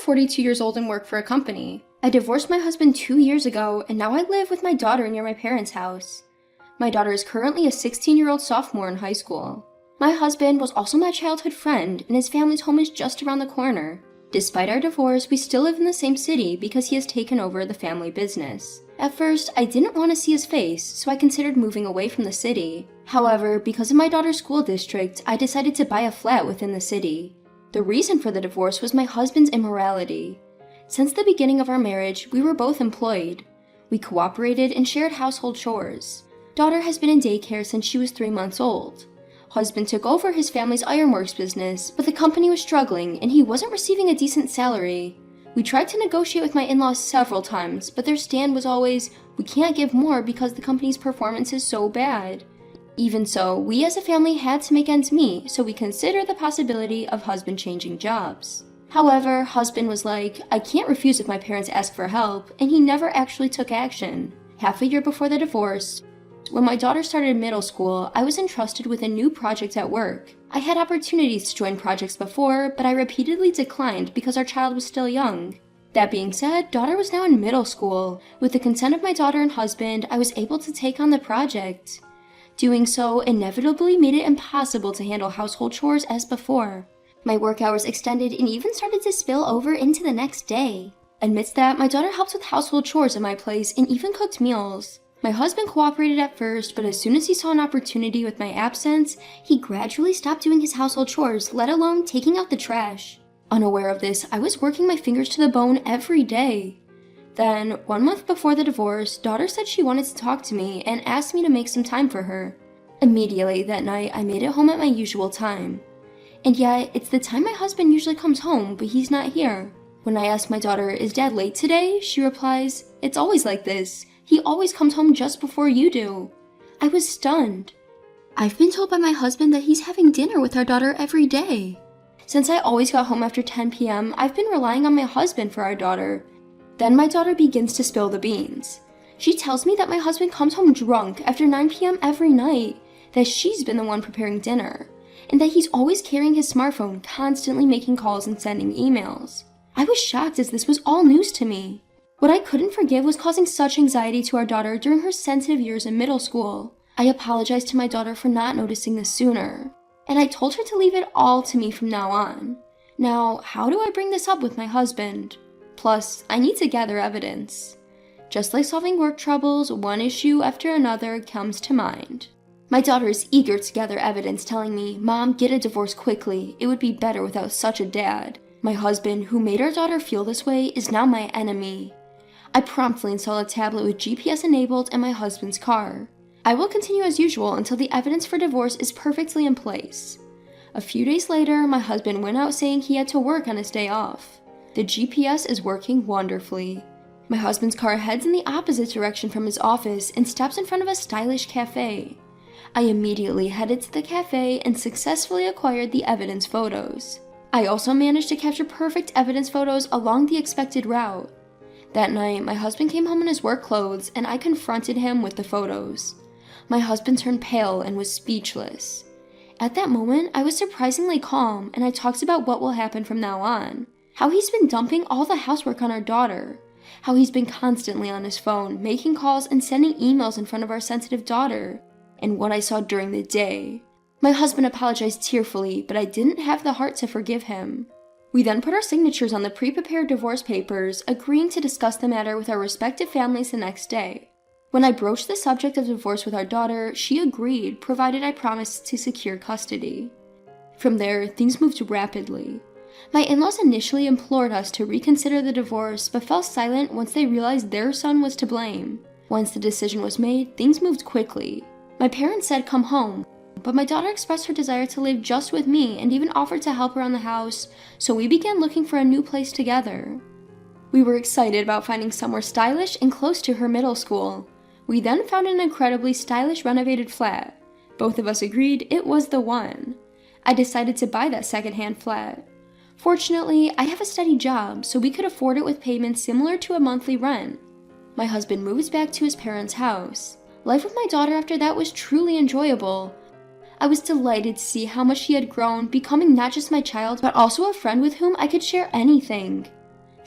42 years old and work for a company. I divorced my husband 2 years ago, and now I live with my daughter near my parents' house. My daughter is currently a 16-year-old sophomore in high school. My husband was also my childhood friend, and his family's home is just around the corner. Despite our divorce, we still live in the same city because he has taken over the family business. At first, I didn't want to see his face, so I considered moving away from the city. However, because of my daughter's school district, I decided to buy a flat within the city. The reason for the divorce was my husband's immorality. Since the beginning of our marriage, we were both employed. We cooperated and shared household chores. Daughter has been in daycare since she was 3 months old. Husband took over his family's ironworks business, but the company was struggling and he wasn't receiving a decent salary. We tried to negotiate with my in-laws several times, but their stand was always, we can't give more because the company's performance is so bad. Even so, we as a family had to make ends meet, so we considered the possibility of husband changing jobs. However, husband was like, I can't refuse if my parents ask for help, and he never actually took action. Half a year before the divorce, when my daughter started middle school, I was entrusted with a new project at work. I had opportunities to join projects before, but I repeatedly declined because our child was still young. That being said, daughter was now in middle school. With the consent of my daughter and husband, I was able to take on the project. Doing so inevitably made it impossible to handle household chores as before. My work hours extended and even started to spill over into the next day. Amidst that, my daughter helped with household chores at my place and even cooked meals. My husband cooperated at first, but as soon as he saw an opportunity with my absence, he gradually stopped doing his household chores, let alone taking out the trash. Unaware of this, I was working my fingers to the bone every day. Then, 1 month before the divorce, daughter said she wanted to talk to me and asked me to make some time for her. Immediately that night, I made it home at my usual time. And yet, it's the time my husband usually comes home, but he's not here. When I ask my daughter, is dad late today? She replies, it's always like this. He always comes home just before you do. I was stunned. I've been told by my husband that he's having dinner with our daughter every day. Since I always got home after 10 p.m., I've been relying on my husband for our daughter. Then my daughter begins to spill the beans. She tells me that my husband comes home drunk after 9 p.m. every night, that she's been the one preparing dinner, and that he's always carrying his smartphone, constantly making calls and sending emails. I was shocked as this was all news to me. What I couldn't forgive was causing such anxiety to our daughter during her sensitive years in middle school. I apologized to my daughter for not noticing this sooner, and I told her to leave it all to me from now on. Now, how do I bring this up with my husband? Plus, I need to gather evidence. Just like solving work troubles, one issue after another comes to mind. My daughter is eager to gather evidence, telling me, Mom, get a divorce quickly. It would be better without such a dad. My husband, who made our daughter feel this way, is now my enemy. I promptly install a tablet with GPS enabled in my husband's car. I will continue as usual until the evidence for divorce is perfectly in place. A few days later, my husband went out saying he had to work on his day off. The GPS is working wonderfully. My husband's car heads in the opposite direction from his office and stops in front of a stylish cafe. I immediately headed to the cafe and successfully acquired the evidence photos. I also managed to capture perfect evidence photos along the expected route. That night, my husband came home in his work clothes and I confronted him with the photos. My husband turned pale and was speechless. At that moment, I was surprisingly calm and I talked about what will happen from now on. How he's been dumping all the housework on our daughter. How he's been constantly on his phone, making calls and sending emails in front of our sensitive daughter. And what I saw during the day. My husband apologized tearfully, but I didn't have the heart to forgive him. We then put our signatures on the pre-prepared divorce papers, agreeing to discuss the matter with our respective families the next day. When I broached the subject of divorce with our daughter, she agreed, provided I promised to secure custody. From there, things moved rapidly. My in-laws initially implored us to reconsider the divorce, but fell silent once they realized their son was to blame. Once the decision was made, things moved quickly. My parents said come home, but my daughter expressed her desire to live just with me and even offered to help around the house, so we began looking for a new place together. We were excited about finding somewhere stylish and close to her middle school. We then found an incredibly stylish renovated flat. Both of us agreed it was the one. I decided to buy that secondhand flat. Fortunately, I have a steady job, so we could afford it with payments similar to a monthly rent. My husband moves back to his parents' house. Life with my daughter after that was truly enjoyable. I was delighted to see how much she had grown, becoming not just my child, but also a friend with whom I could share anything.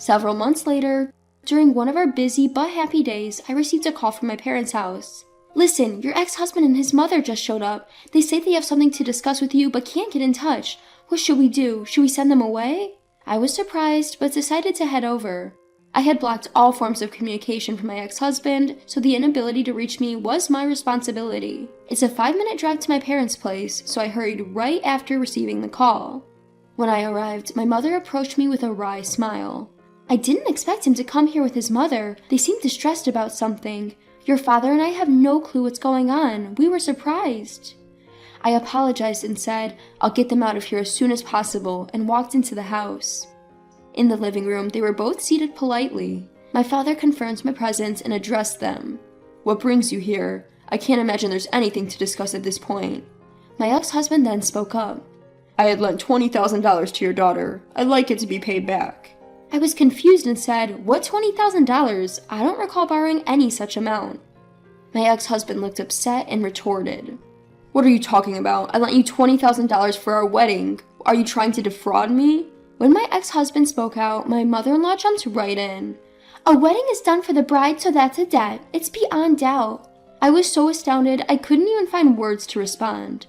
Several months later, during one of our busy but happy days, I received a call from my parents' house. "Listen, your ex-husband and his mother just showed up. They say they have something to discuss with you but can't get in touch. What should we do? Should we send them away?" I was surprised but decided to head over. I had blocked all forms of communication from my ex-husband, so the inability to reach me was my responsibility. It's a 5-minute drive to my parents' place, so I hurried right after receiving the call. When I arrived, my mother approached me with a wry smile. "I didn't expect him to come here with his mother. They seem distressed about something. Your father and I have no clue what's going on. We were surprised." I apologized and said, "I'll get them out of here as soon as possible," and walked into the house. In the living room, they were both seated politely. My father confirmed my presence and addressed them. "What brings you here? I can't imagine there's anything to discuss at this point." My ex-husband then spoke up. "I had lent $20,000 to your daughter. I'd like it to be paid back." I was confused and said, "What $20,000? I don't recall borrowing any such amount." My ex-husband looked upset and retorted, "What are you talking about? I lent you $20,000 for our wedding. Are you trying to defraud me?" When my ex-husband spoke out, my mother-in-law jumped right in. "A wedding is done for the bride, so that's a debt. It's beyond doubt." I was so astounded I couldn't even find words to respond.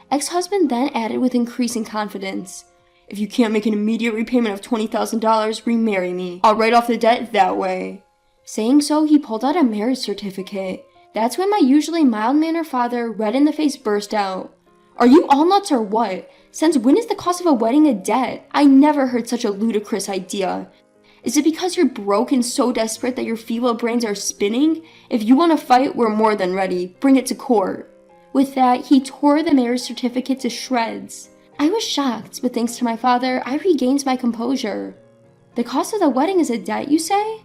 Ex-husband then added with increasing confidence, "If you can't make an immediate repayment of $20,000, remarry me. I'll write off the debt that way." Saying so, he pulled out a marriage certificate. That's when my usually mild-mannered father, red in the face, burst out. "Are you all nuts or what? Since when is the cost of a wedding a debt? I never heard such a ludicrous idea. Is it because you're broke and so desperate that your feeble brains are spinning? If you want to fight, we're more than ready. Bring it to court." With that, he tore the marriage certificate to shreds. I was shocked, but thanks to my father, I regained my composure. "The cost of the wedding is a debt, you say?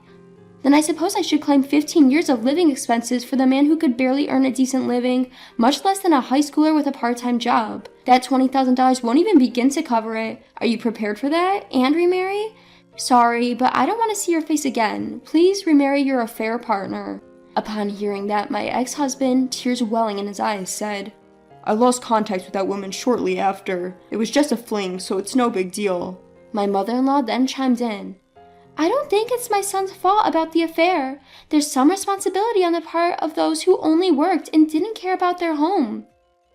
Then I suppose I should claim 15 years of living expenses for the man who could barely earn a decent living, much less than a high schooler with a part-time job. That $20,000 won't even begin to cover it. Are you prepared for that? And remarry? Sorry, but I don't want to see your face again. Please remarry your affair partner." Upon hearing that, my ex-husband, tears welling in his eyes, said, "I lost contact with that woman shortly after. It was just a fling, so it's no big deal." My mother-in-law then chimed in. "I don't think it's my son's fault about the affair. There's some responsibility on the part of those who only worked and didn't care about their home."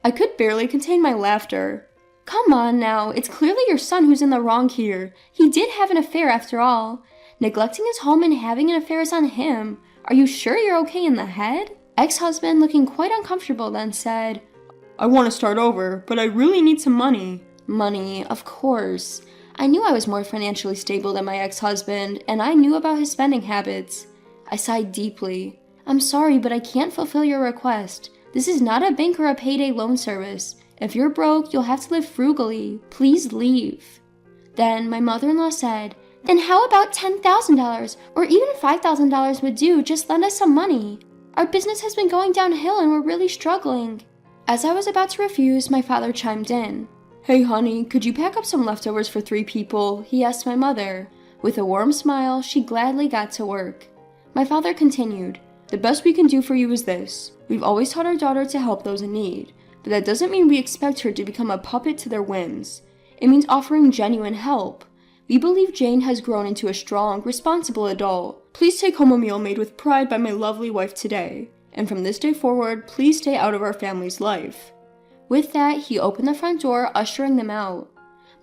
I could barely contain my laughter. "Come on now, it's clearly your son who's in the wrong here. He did have an affair after all. Neglecting his home and having an affair is on him. Are you sure you're okay in the head?" Ex-husband, looking quite uncomfortable, then said, "I want to start over, but I really need some money." Money, of course. I knew I was more financially stable than my ex-husband, and I knew about his spending habits. I sighed deeply. "I'm sorry, but I can't fulfill your request. This is not a bank or a payday loan service. If you're broke, you'll have to live frugally. Please leave." Then my mother-in-law said, "Then how about $10,000, or even $5,000 would do? Just lend us some money. Our business has been going downhill and we're really struggling." As I was about to refuse, my father chimed in. "Hey honey, could you pack up some leftovers for 3 people? He asked my mother. With a warm smile, she gladly got to work. My father continued, "The best we can do for you is this. We've always taught our daughter to help those in need, but that doesn't mean we expect her to become a puppet to their whims. It means offering genuine help. We believe Jane has grown into a strong, responsible adult. Please take home a meal made with pride by my lovely wife today. And from this day forward, please stay out of our family's life." With that, he opened the front door, ushering them out.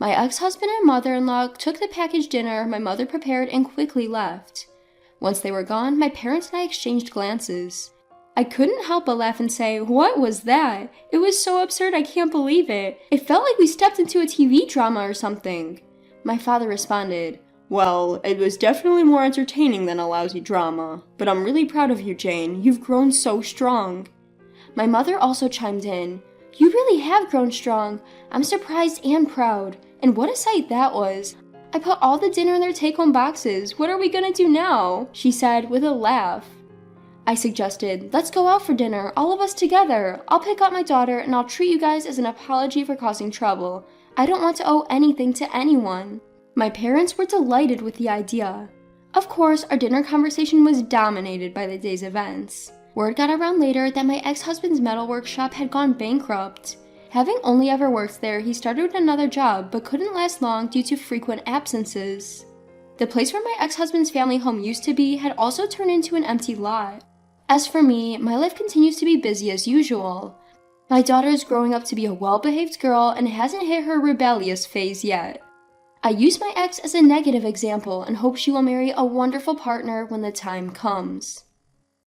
My ex-husband and mother-in-law took the packaged dinner my mother prepared and quickly left. Once they were gone, my parents and I exchanged glances. I couldn't help but laugh and say, "What was that? It was so absurd I can't believe it. It felt like we stepped into a TV drama or something." My father responded, "Well, it was definitely more entertaining than a lousy drama. But I'm really proud of you, Jane. You've grown so strong." My mother also chimed in. "You really have grown strong. I'm surprised and proud. And what a sight that was. I put all the dinner in their take-home boxes. What are we gonna do now?" she said with a laugh. I suggested, "Let's go out for dinner, all of us together. I'll pick up my daughter and I'll treat you guys as an apology for causing trouble. I don't want to owe anything to anyone." My parents were delighted with the idea. Of course, our dinner conversation was dominated by the day's events. Word got around later that my ex-husband's metal workshop had gone bankrupt. Having only ever worked there, he started another job but couldn't last long due to frequent absences. The place where my ex-husband's family home used to be had also turned into an empty lot. As for me, my life continues to be busy as usual. My daughter is growing up to be a well-behaved girl and hasn't hit her rebellious phase yet. I use my ex as a negative example and hope she will marry a wonderful partner when the time comes.